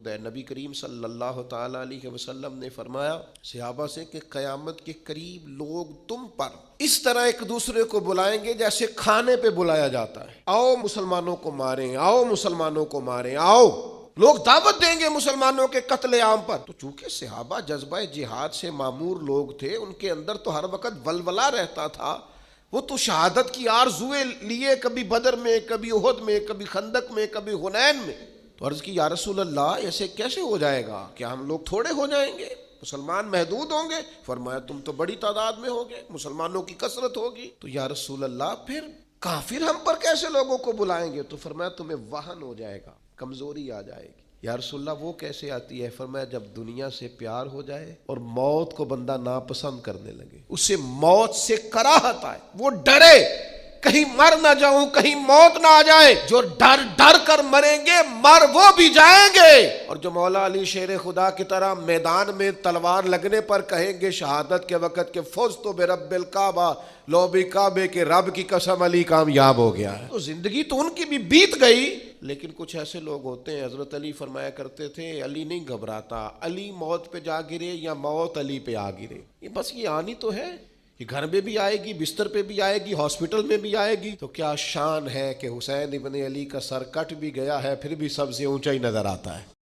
نبی کریم صلی اللہ تعالیٰ علیہ وسلم نے فرمایا صحابہ سے کہ قیامت کے قریب لوگ تم پر اس طرح ایک دوسرے کو بلائیں گے جیسے کھانے پہ بلایا جاتا ہے، آؤ مسلمانوں کو ماریں، آؤ مسلمانوں کو ماریں، آؤ۔ لوگ دعوت دیں گے مسلمانوں کے قتل عام پر۔ تو چونکہ صحابہ جذبہ جہاد سے معمور لوگ تھے، ان کے اندر تو ہر وقت ولولہ رہتا تھا، وہ تو شہادت کی آرزوئیں لیے، کبھی بدر میں، کبھی احد میں، کبھی خندق میں، کبھی حنین میں۔ تو عرض کی یا رسول اللہ ایسے کیسے ہو جائے گا؟ کیا ہم لوگ تھوڑے ہو جائیں گے؟ مسلمان محدود ہوں گے؟ فرمایا تم تو بڑی تعداد میں ہوگے، مسلمانوں کی کثرت ہوگی۔ تو یا رسول اللہ پھر کافر ہم پر کیسے لوگوں کو بلائیں گے؟ تو فرمایا تمہیں وہن ہو جائے گا، کمزوری آ جائے گی۔ یا رسول اللہ وہ کیسے آتی ہے؟ فرمایا جب دنیا سے پیار ہو جائے اور موت کو بندہ ناپسند کرنے لگے، اسے موت سے کراہت آئے، وہ ڈرے کہیں مر نہ جاؤں، کہیں موت نہ آ جائے۔ جو ڈر ڈر کر مریں گے مر وہ بھی جائیں گے، اور جو مولا علی شیر خدا کی طرح میدان میں تلوار لگنے پر کہیں گے شہادت کے وقت کہ فزت برب الکعبہ، لو بھی کعبے کے رب کی قسم علی کامیاب ہو گیا ہے۔ تو زندگی تو ان کی بھی بیت گئی، لیکن کچھ ایسے لوگ ہوتے ہیں، حضرت علی فرمایا کرتے تھے علی نہیں گھبراتا، علی موت پہ جا گرے یا موت علی پہ آ گرے، یہ بس یہ آنی تو ہے، یہ گھر میں بھی آئے گی، بستر پہ بھی آئے گی، ہاسپٹل میں بھی آئے گی۔ تو کیا شان ہے کہ حسین ابن علی کا سر کٹ بھی گیا ہے پھر بھی سب سے اونچا ہی نظر آتا ہے۔